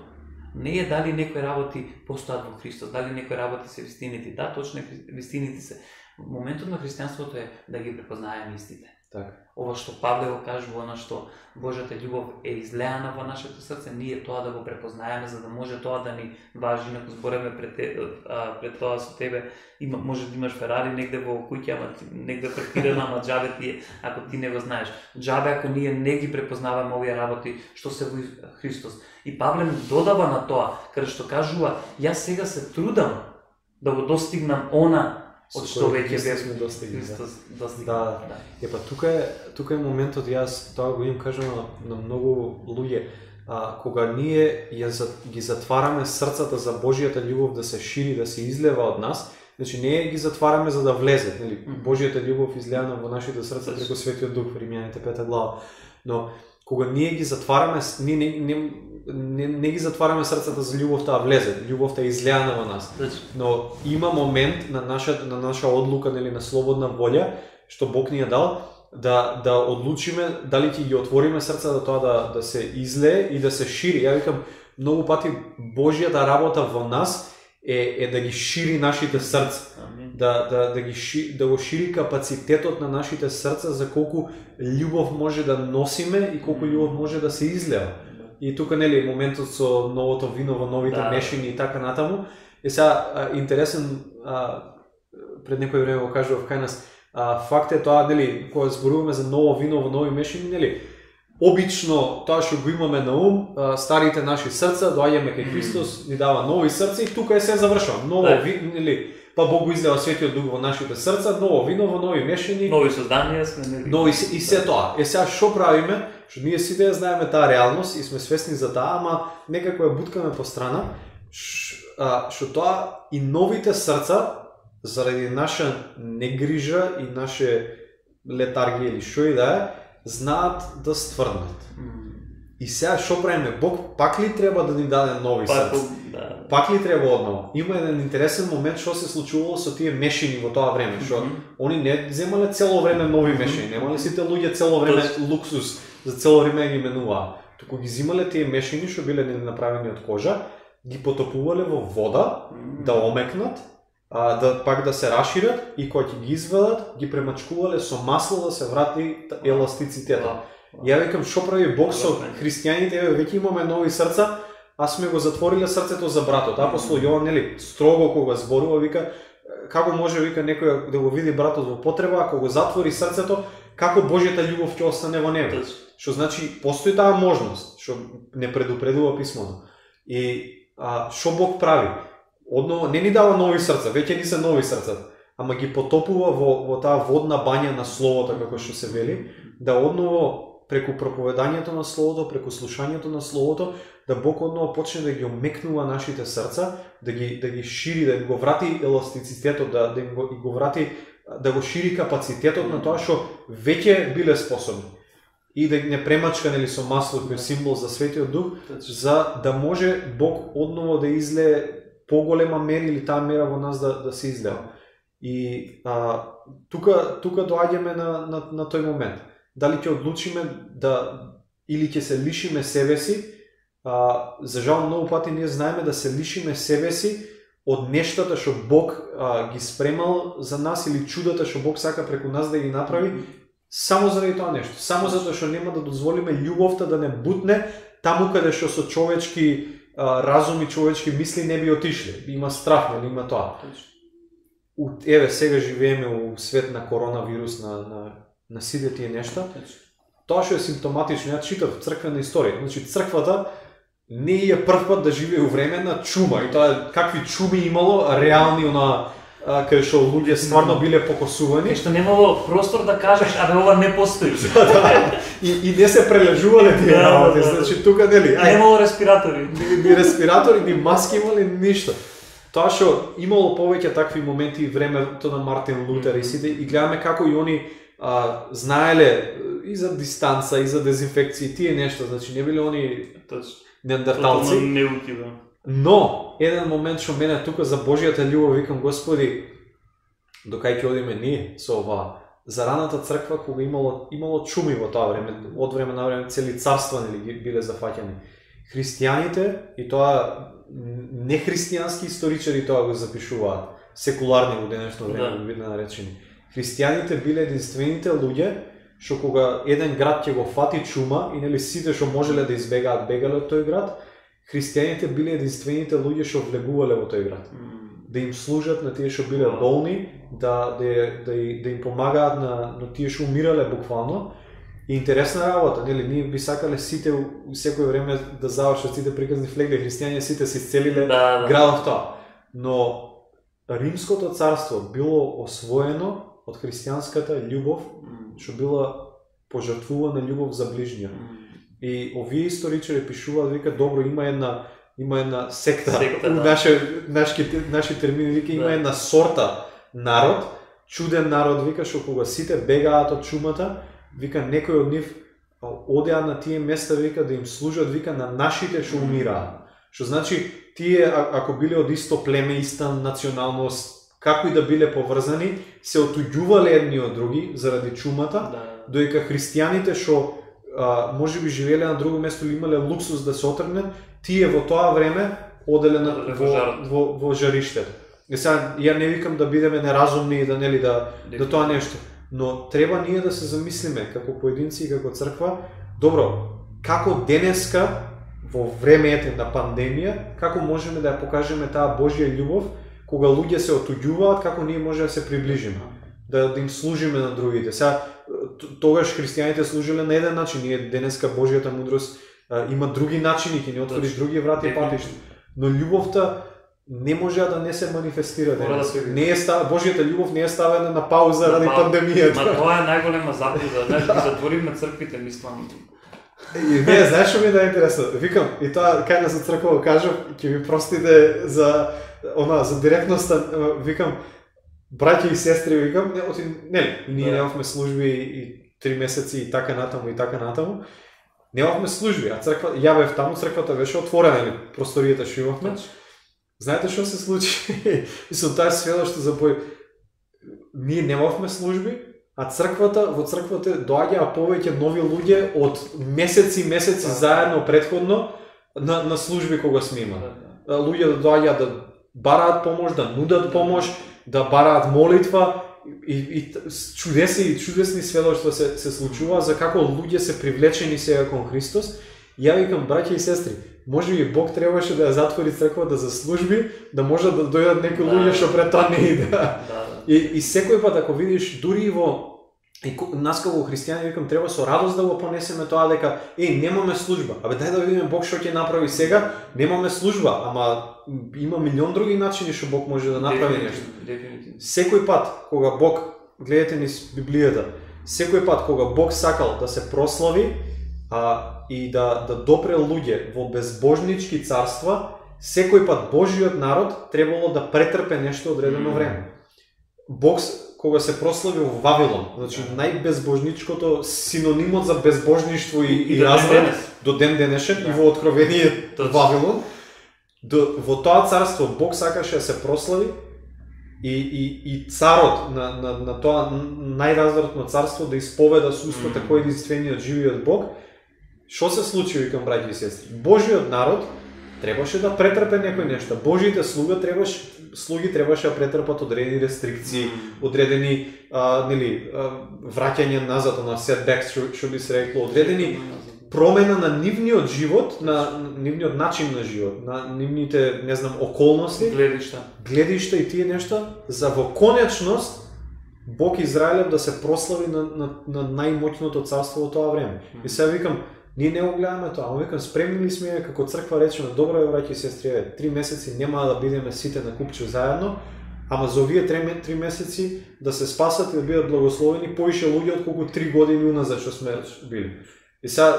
не е дали некои работи постојат во Христос, дали некои работи се вистините. Да, точно вистините се. Моментот на христијанството е да ги препознаеме истите. Така. Ова што Павле го кажува, на што Божјата љубов е излеана во нашето срце, ние тоа да го препознаеме, за да може тоа да ни важи. Инаку збореме пред тоа со тебе, може да имаш Ферари негде во куќа, ама негде паркирана, ама џабе ти е, ако ти не го знаеш. Џабе ако ние не ги препознаваме овие работи што се во Христос. И Павле додава на тоа, каде што кажува, јас сега се трудам да го достигнам она од што веќе сме достигнали. Да. Епа тука е моментот, јас тоа го им кажам на многу луѓе, кога ние ги затвараме срцата за Божјата љубов да се шири, да се излева од нас, значи не ги затвараме за да влезе, нели? Божјата љубов излеана во нашите срца преку Светиот Дух, Римјаните 5 глава. Но кога ние ги затвараме, ние не ги затвараме срцата за љубовта, а влезе. Љубовта е излеана во нас. Но има момент на наша одлука, нели, на слободна волја, што Бог ни ја дал, да одлучиме дали ќе ги отвориме срцата тоа да се излее и да се шири. Ја викам, многу пати Божјата работа во нас е да ги шири нашите срца. Да го шири капацитетот на нашите срца за колку љубов може да носиме и колку љубов може да се излева. И тука нели моментот со новото вино во новите мешини и така натаму. Е сега интересен, пред некој време го кажував кај нас, факт е тоа, нели, кога зборуваме за ново вино во нови мешини, нели, обично тоа што го имаме на ум, старите наши срца, доаѓаме кај Христос, ни дава нови срца и тука е се завршува. Ново вино, нели, па Бог го излева Светиот Дух во нашите срца, ново вино во нови мешини, нови созданија сме, нели. Нови и се тоа. Е сега што правиме? Што ние сите ја знаеме таа реалност и сме свесни за таа, ама некако ја буткаме по страна, што тоа и новите срца заради наша негрижа и наше летаргија или што и да е, знаат да стврднат. И сега што правиме? Бог пак ли треба да ни даде нови срца? Пак ли треба одново? Има еден интересен момент што се случувало со тие мешини во тоа време, што они не земале цело време нови мешини, немале сите луѓе цело време луксус, за цело време ги менуваа. Туку ги зимале тие мешини што биле направени од кожа, ги потопувале во вода да омекнат, пак да се рашират и кога ќе ги изведат, ги премачкувале со масло да се врати еластицитетот. Ја викам, што прави Бог со христијаните, веќе имаме нови срца, а сме го затвориле срцето за братот. Апостол Јован, нели, строго кога зборува, вика, како може, вика, некој да го види братот во потреба, ако го затвори срцето, како Божјата љубов ќе остане во него. Што значи, постои таа можност, што не предупредува писмото. И што Бог прави? Одново, не ни дава нови срца, веќе ни се нови срца, ама ги потопува во таа водна бања на Словото, како што се вели, да одново преку проповедањето на Словото, преку слушањето на Словото, да Бог одново почне да ги омекнува нашите срца, да ги шири, да го врати еластицитетот, да го врати, да го шири капацитетот на тоа што веќе биле способни. И да не премачка, нели, со масло кој символ за Светиот Дух, за да може Бог одново да излее поголема мера или таа мера во нас да се излева. И тука доаѓаме на тој момент. Дали ќе одлучиме или ќе се лишиме себе си? За жал многу пати ние знаеме да се лишиме себе си од нештата што Бог ги спремал за нас или чудата што Бог сака преку нас да ги направи, само заради тоа нешто. Само затоа што нема да дозволиме љубовта да не бутне таму каде што со човечки разум и човечки мисли не би отишле. Има страх, нели, има тоа. Еве, сега живееме у свет на коронавирус, на сите тие нешта. Тоа што е симптоматично, ја читав црквена историја. Значи, црквата не е прв пат да живее у време на чума. И тоа какви чуми имало, реални, кај што луѓе стварно биле покосувани. Што немало простор да кажеш, абе ова не постои. И не се прележувале тие работи. Значи, тука, нели? Немало респиратори. Ни респиратори, ни маски имали, ништо. Тоа што имало повеќе такви моменти времето на Мартин Лутер и сите, и гледаме како и они знаеле и за дистанца, и за дезинфекција, тие нешто, значи не биле они неандерталци. Но, еден момент што мене тука за Божјата љубов, викам, Господи, докај ќе одиме ние со ова, за раната црква кога имало чуми во тоа време, од време на време цели царства нели биле зафаќани. Христијаните и тоа нехристијански историчари тоа го запишуваат, секуларни во денешно време бидеме наречени. Христијаните биле единствените луѓе што кога еден град ќе го фати чума и нели сите што можеле да избегаат бегале од тој град, христијаните биле единствените луѓе што влегувале во тој град. Да им служат на тие што биле болни, да им помагаат на тие што умирале буквално. И интересна работа, нели ние би сакале сите секој време да завршат сите приказни флегли христијани, сите се исцелиле градот тоа. Но Римското царство било освоено од христијанската љубов, што била пожртвувана љубов за ближниот. И овие историчари пишуваат, вика, добро, има една секта наши термини, вика, има една сорта народ, чуден народ, вика, што кога сите бегаат од чумата, вика, некој од нив одеа на тие места, вика, да им служат, вика, на нашите што умираат. Што значи, тие, ако биле од исто племе, иста националност, како и да биле поврзани, се отуѓувале едни од други заради чумата, доека христијаните што можеби живееле на друго место или имале луксус да се отргнат, тие во тоа време оделе во жариштето. И сега ја не викам да бидеме неразумни и да нели да тоа нешто, но треба ние да се замислиме како поединци и како црква, добро, како денеска во времеето на пандемија, како можеме да ја покажеме таа Божја љубов, кога луѓе се отуѓуваат, како ние може да се приближиме, да им служиме на другите. Сега тогаш христијаните служиле на еден начин, ние денеска Божјата мудрост има други начини, ќе ни отвори други врати и патишта. Но љубовта не може да не се манифестира денес. Божјата љубов не е ставена на пауза ради пандемијата. Ма тоа е најголема заблуда, знаеш, ги затвориме црквите, мислам. Не, знаеш што ми е интересно? Викам, и тоа кај нас од црква кажав, ќе ми простите за директноста, викам, браќа и сестри, викам, ние немавме служби и 3 месеци и така натаму. Немавме служби, а црква, ја бев таму, црквата беше отворена, просторијата што имавме. Знаете што се случи? Мислам, таа свела што запој. Ние немавме служби, а во црквата доаѓаа повеќе нови луѓе од месеци заедно претходно на служби кога сме имали. Луѓе да доаѓаат да бараат помош, да нудат помош, да бараат молитва и чудесни сведоштва се случува за како луѓе се привлечени сега кон Христос. Ја викам, браќа и сестри, може би Бог требаше да ја затвори црквата за служби, да може да дојдат некои луѓе што пред тоа не идеа. И секој пат ако видиш дури и нас како христијани, викам, треба со радост да го понесеме тоа дека немаме служба. Дај да видиме Бог што ќе направи сега, немаме служба, ама има милион други начини што Бог може да направи нешто. Секој пат кога Бог, гледате низ Библијата, секој пат кога Бог сакал да се прослави и да допре луѓе во безбожнички царства, секој пат Божјиот народ требало да претрпе нешто одредено време. Бог кога се прослави во Вавилон, значи најбезбожничкото синонимот за безбожништво и разврат до ден денешен и во Откровение Вавилон, во тоа царство Бог сакаше да се прослави и царот на тоа најразвратно царство да исповеда со устата кој единствениот живиот Бог. Што се случи, викам, браќи и сестри? Божјиот народ требаше да претрпе некој нешто. Божјите слуги требаше да претрпат одредени рестрикции, одредени враќање назад, setbacks, што би се рекло, одредени промена на нивниот живот, на нивниот начин на живот, на нивните, не знам, околности, гледишта и тие нешта, за во конечност Бог Израелев да се прослави на најмоќното царство во тоа време. И сега викам, ние не го гледаме тоа, ама викам, спремни ли сме како црква речеме, добро е, браќи и сестри, 3 месеци нема да бидеме сите на купче заедно, ама за овие 3 месеци да се спасат и да бидат благословени поише луѓе отколку 3 години уназад што сме били. И сега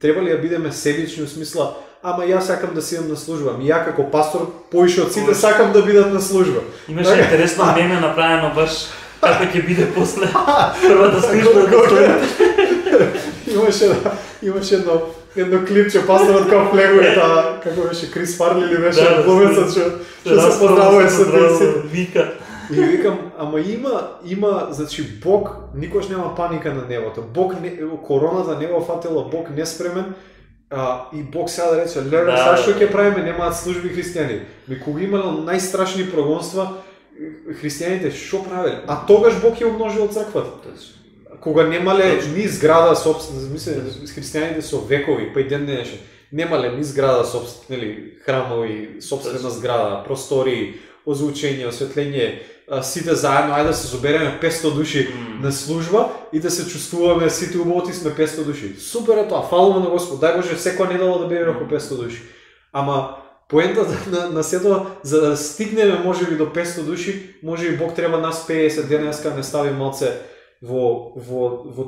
треба ли да бидеме себични во смисла, ама јас сакам да си идам на служба, ми ја како пастор поише од сите сакам да бидат на служба. Имаше интересно меме направено баш како ќе биде после првата служба. Имаше едно клипче, пасторот како флегува таа, како беше Крис Фарли или беше глумецот што се поздравува со тие. Вика. И викам, ама има, значи Бог никош нема паника на небото. Бог короната не го фатила, Бог неспремен. И Бог сега да рече, леле, сега што ќе правиме, немаат служби христијани. Кога имало најстрашни прогонства, христијаните што правеле? А тогаш Бог ја умножил црквата. Кога немале ни зграда собствена, мисле, христијаните со векови, па и ден денешен, немале ни зграда собствена, нели, храмови, собствена зграда, простори, озвучење, осветлење, сите заедно, ајде да се собереме 500 души на служба и да се чувствуваме сите убаво сме 500 души. Супер е тоа, фалува на Господ. Дај Боже секоја недела да биде околу 500 души. Ама поентата на сето, за да стигнеме можеби до 500 души, можеби Бог треба нас 50 денеска не стави малце во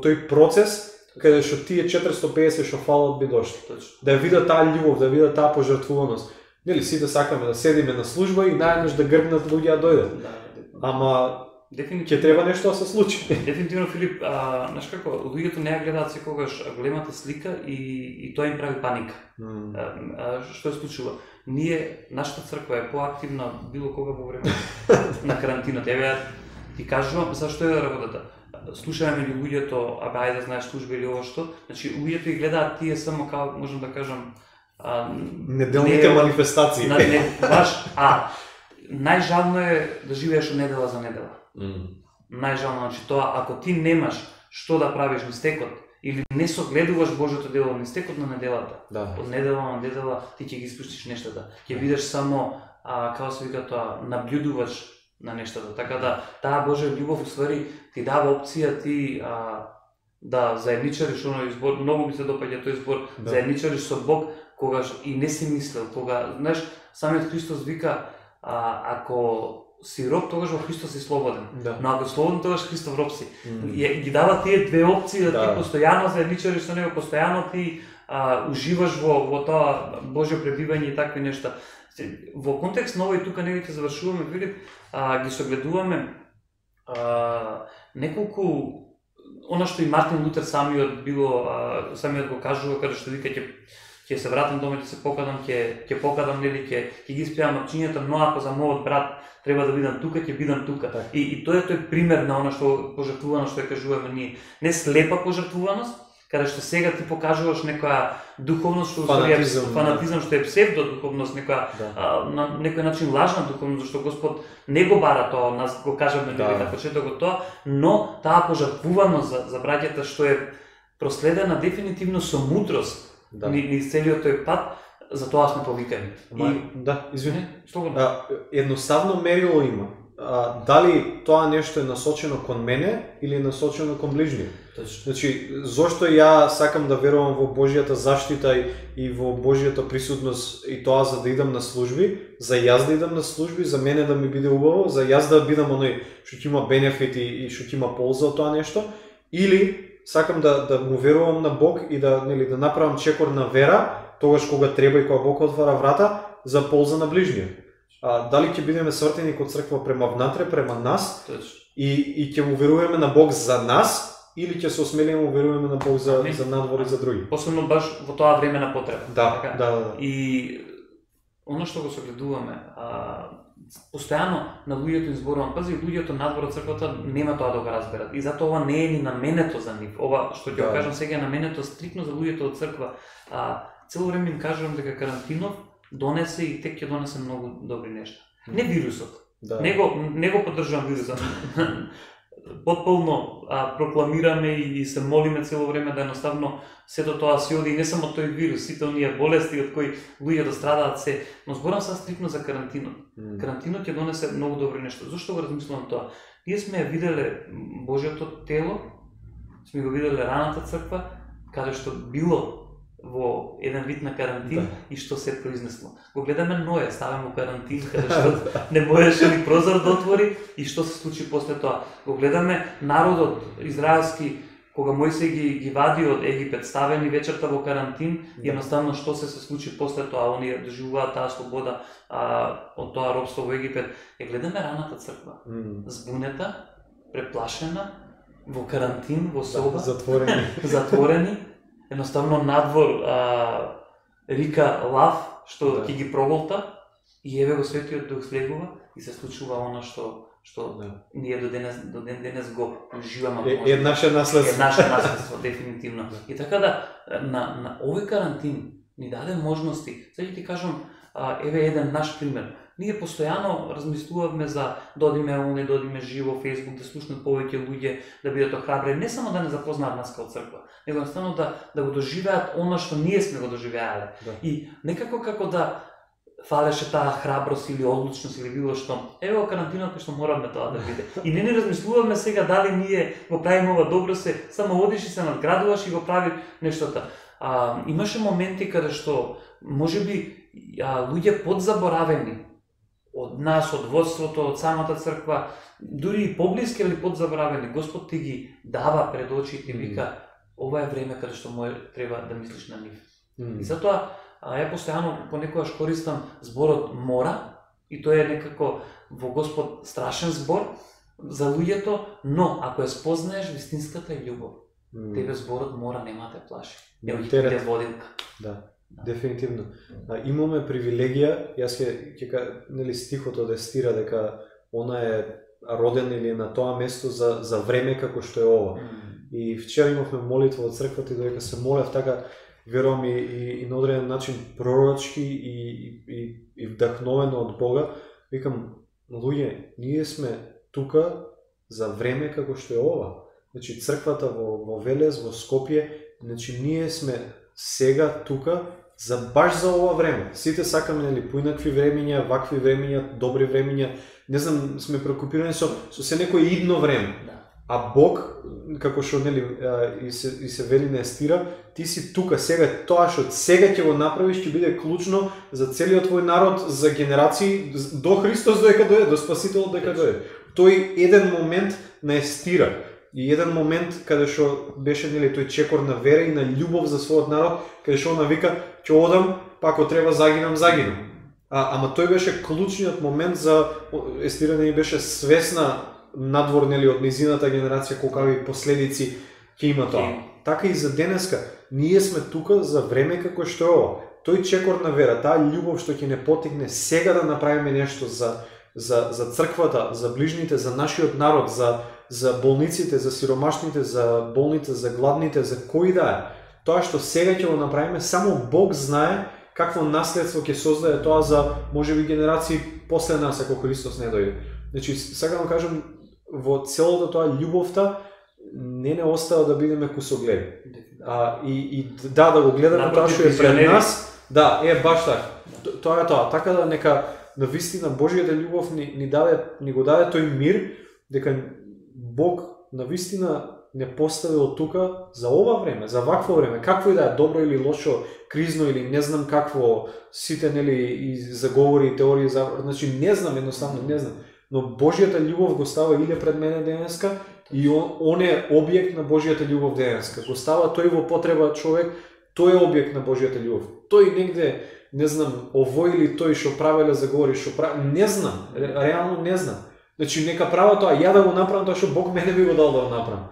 тој процес каде што тие 450 што фалат би дошли. Да видат таа љубов, да видат таа пожртвуваност. Нели сите сакаме да седиме на служба и наеднаш да грбнат луѓе да дојдат. Ама ќе треба нешто да се случи. Дефинитивно, Филип, знаеш како, луѓето не ја гледаат секогаш големата слика и тоа им прави паника. Што се случува? Нашата црква е поактивна било кога во време на карантината. Еве ти кажувам зашто е работата. Слушаме ли луѓето, ајде да знаеш служба или ова што? Значи луѓето и гледаат тие само како можам да кажам неделните манифестации. Најжално е да живееш од недела за недела. Најжално, значи тоа, ако ти немаш што да правиш низ текот, или не согледуваш Божјото дело низ текот на неделата, од недела на недела ти ќе ги испуштиш нештата. Ќе бидеш само, како се вика тоа, наблюдуваш на нештата. Така да, таа Божја љубов уствари ти дава опција ти да заедничариш оној збор, многу ми се допаѓа тој збор, заедничариш со Бог, когаш и не си мислел, кога, знаеш, самиот Христос вика, ако си роб, тогаш во Христос си слободен. Но ако слободен, тогаш Христов роб си. Ги дава тие две опции да ти постојано заедничариш со него, постојано ти уживаш во тоа Божјо пребивање и такви нешта. Во контекст на овој тука не ќе завршуваме, Филип, ги согледуваме неколку она што и Мартин Лутер самиот го кажува, каде што вика ќе се вратам дома, ќе се покадам, ќе покадам, нели, ќе ги исправам акчињата, но ако за мојот брат треба да бидам тука, ќе бидам тука. И тоа е тој пример на она што пожртвуваност што ја кажуваме ние. Не слепа пожртвуваност, каде што сега ти покажуваш некоја духовност што фанатизам што е псевдодуховност, на некој начин лажна духовност, зашто Господ не го бара тоа, нас го кажаме на почетокот тоа, но таа пожртвуваност за браќата што е проследена дефинитивно со мудрост низ целиот тој пат, за тоа сме повикани. Извини. Едноставно мерило има. Дали тоа нешто е насочено кон мене или насочено кон ближниот? Значи, зошто ја сакам да верувам во Божјата заштита и во Божјата присутност и тоа за да идам на служби, за јас да идам на служби, за мене да ми биде убаво, за јас да бидам оној што ќе има бенефит и што ќе има полза од тоа нешто, или сакам да му верувам на Бог и да направам чекор на вера, тогаш кога треба и кога Бог отвара врата за полза на ближниот. Дали ќе бидеме свртени код црква према внатре, према нас и ќе му веруваме на Бог за нас или ќе се осмелиме му веруваме на Бог за надвор и за други. Посебно баш во тоа време на потреба. Да. И оно што го согледуваме, постојано на луѓето им зборувам, пази, луѓето надвор од црквата нема тоа да го разберат. И затоа ова не е ни наменето за нив. Ова што ќе го кажам сега е наменето стрикно за луѓето од црква. Цело време им кажувам дека карантинов донесе и тек ќе донесе многу добри нешта. Не вирусот. Не го поддржувам вирусот. Потполно прокламираме и се молиме цело време да едноставно сето тоа си оди, и не само тој вирус, сите оние болести од кои луѓето страдаат се, но зборам сега стрикно за карантинот. Карантинот ќе донесе многу добри нешта. Зошто го размислувам тоа? Ние сме ја виделе Божјото тело, сме го виделе раната црква, каде што било во еден вид на карантин и што се произнесло. Го гледаме Ноја, ставен во карантин, каде што не можеше ни прозор да отвори и што се случи после тоа. Го гледаме народот израелски, кога Мојсей ги вади од Египет, ставени вечерта во карантин, и едноставно што се случи после тоа, оние доживуваат таа слобода од тоа робство во Египет. Ја гледаме раната црква, збунета, преплашена, во карантин, во соба, затворени. Едноставно надвор рика лав што ќе ги проголта и еве го Светиот Дух слегува и се случува она што што ние до ден денес го уживаме. Е наше наследство. Е наше наследство, дефинитивно. И така да, на овој карантин ни даде можности. Сега ти кажам, еве еден наш пример. Ние постојано размислувавме за да одиме живо Facebook, да слушнат повеќе луѓе, да бидат охрабрени, не само да не запознаат нас као црква, него едноставно да го доживеат она што ние сме го доживеале. Да. И некако како да фалеше таа храброст или одлучност или било што. Еве во карантината што мораме тоа да биде. И не размислуваме сега дали ние го правиме ова добро, само одиш и се надградуваш и го прави нештото. Имаше моменти каде што можеби луѓе подзаборавени од нас, од водството, од самата црква, дури и поблиски или подзаборавени, Господ ти ги дава пред очите и вика, ова е време каде што треба да мислиш на нив. И затоа ја постојано понекогаш користам зборот мора, и тој е некако во Господ страшен збор за луѓето, но ако ја спознаеш вистинската љубов, тебе зборот мора нема те плаши. Ја водилка. Да. Дефинитивно. Имаме привилегија, јас ќе нели стихот одестира дека она е роден или на тоа место за време како што е ова. И вчера имавме молитва од црквата и додека се молев така верувам и на одреден начин пророчки и вдахновено од Бога, викам луѓе, ние сме тука за време како што е ова. Значи црквата во Велес, во Скопје, значи ние сме сега тука баш за ова време. Сите сакаме нели поинакви времења, вакви времења, добри времења. Не знам, сме прекупирани со се некој идно време. А Бог, како што нели и се вели на Естира, ти си тука сега, тоа што сега ќе го направиш ќе биде клучно за целиот твој народ, за генерации до Христос додека дојде, до Спасителот додека дојде. Тој еден момент на Естира и еден момент каде што беше нели тој чекор на вера и на љубов за својот народ, каде што она вика ќе одам, па ако треба загинам. Ама тој беше клучниот момент за Естира не беше свесна надвор нели од низината генерација колкави последици ќе има тоа. Така и за денеска, ние сме тука за време како што е ова. Тој чекор на вера, таа љубов што ќе не потигне сега да направиме нешто за црквата, за ближните, за нашиот народ, за болниците, за сиромашните, за болните, за гладните, за кои да е. Тоа што сега ќе го направиме, само Бог знае какво наследство ќе создаде тоа за можеби генерации после нас ако Христос не дојде. Значи, сакам да кажам, во целото тоа љубовта не остава да бидеме кусогледи. И да го гледаме тоа што е пред нас, да, е баш така. Тоа е тоа. Така да нека навистина Божјата љубов ни го даде тој мир, дека Бог навистина не поставил тука за ова време, за вакво време, какво и да е, добро или лошо, кризно или не знам какво, сите нели и заговори и теории значи не знам, едноставно не знам. Но Божјата љубов го става иле пред мене денеска и он е објект на Божјата љубов денеска. Го става тој во потреба човек, тој е објект на Божјата љубов. Тој негде, не знам, овој или тој што правеле заговори, што прави, не знам, реално не знам. Значи нека права тоа, ја да го направам тоа што Бог мене би го дал да го направам.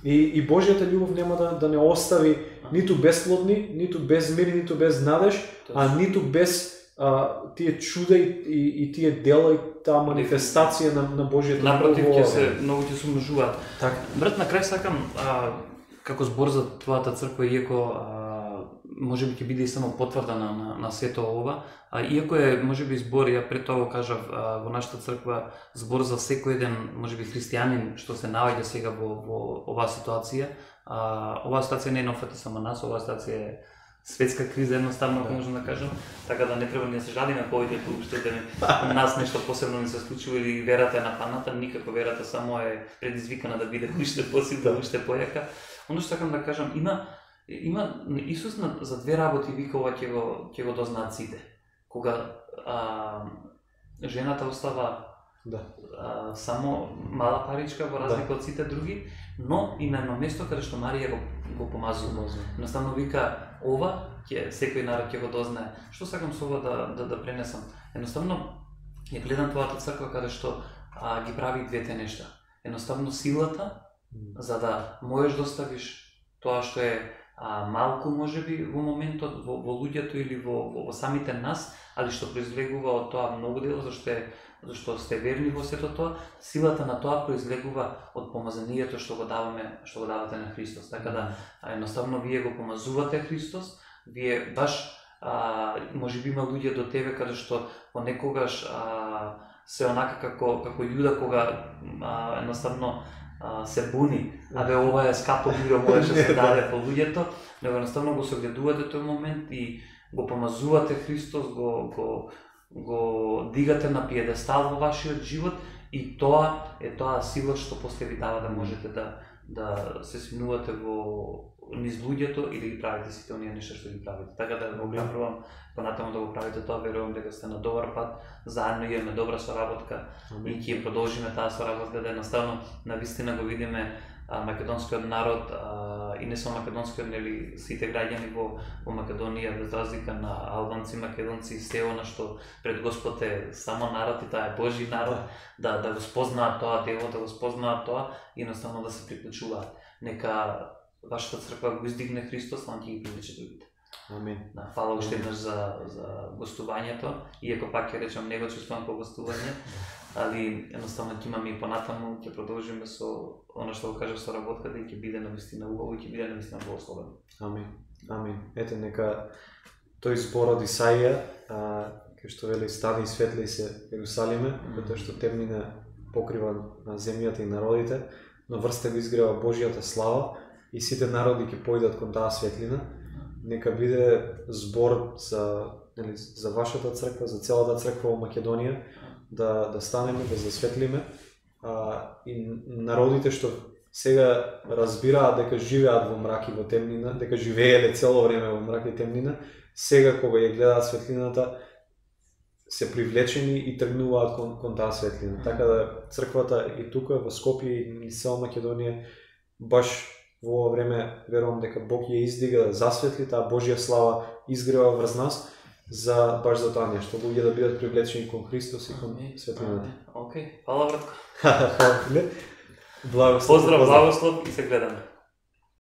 И Божјата љубов нема да не остави ниту бесплодни, ниту без мир, ниту без надеж, ниту без тие чуда и тие дела и таа манифестација на Божјата љубов. Напротив, многу ќе се умножуваат. Брат, на крај сакам како збор за твојата црква, иако можеби ќе биде и само потврда на сето ова, иако е можеби збор, ја пред тоа го кажав во нашата црква, збор за секој еден можеби христијанин што се наоѓа сега во оваа ситуација. Оваа ситуација не е нафати само нас, оваа ситуација е светска криза, едноставно, ако можам да кажам, така да не треба да се жадиме повеќе уште да нас нешто посебно не се случило или верата е нападната, никако верата само е предизвикана да биде уште посилна, уште појака. Оно што сакам да кажам, има Исус за две работи вика ова ќе го дознаат сите. Кога жената остава само мала паричка во разлика од сите други, но има едно место каде што Марија го помазува. Едноставно вика ова ќе секој народ ќе го дознае. Што сакам со ова да пренесам? Едноставно ја гледам твојата црква каде што ги прави двете нешта. Едноставно силата за да можеш да оставиш тоа што е малку можеби во моментот во луѓето или во самите нас, али што произлегува од тоа многу дело, зашто е зашто сте верни во сето тоа, силата на тоа произлегува од помазанието што го давате на Христос. Така да едноставно вие го помазувате Христос, вие баш можеби има луѓе до тебе каде што понекогаш се онака како Јуда кога едноставно се буни, ова е скапо бира, можеше да се даде по луѓето, но едноставно го согледувате тој момент и го помазувате Христос, го дигате на пиедестал во вашиот живот и тоа е тоа сила што после ви дава да можете да се свинувате низ луѓето и да ги правите сите оние нешта што ги правите. Така да го направам понатаму да го правите тоа, верувам дека сте на добар пат, заедно имаме добра соработка и ќе продолжиме таа соработка да едноставно навистина го видиме македонскиот народ и не само македонскиот, нели сите граѓани во Македонија без разлика на албанци, македонци и се она што пред Господ е само народ и таа е Божи народ, да го спознаат тоа дело, да го спознаат тоа и едноставно да се приклучуваат. Нека вашата црква го издигне Христос, а ќе ги привлече другите. Амин. Фала уште еднаш за гостувањето, иако пак ќе речам не го чувствувам по гостување, али едноставно ќе имаме и понатаму, ќе продолжиме со она што го кажав со работката и ќе биде навистина убаво и ќе биде навистина благословено. Амин. Амин. Ете нека тој збор од Исаија, кај што вели стани и светли се Јерусалиме, затоа што темнина покрива на земјата и народите, но врсте го изгрева Божјата слава и сите народи ќе појдат кон таа светлина. Нека биде збор за вашата црква, за целата црква во Македонија, да станеме, да засветлиме и народите што сега разбираат дека живеат во мрак и во темнина, дека живееле цело време во мрак и темнина, сега кога ја гледаат светлината се привлечени и тргнуваат кон таа светлина. Така да црквата и тука во Скопје и цела Македонија баш во ова време верувам дека Бог ја издига да засветли таа Божја слава изгрева врз нас баш за тоа нешто, луѓе да бидат привлечени кон Христос и кон светлината. Океј, фала братко. Благослов. Поздрав, благослов и се гледаме.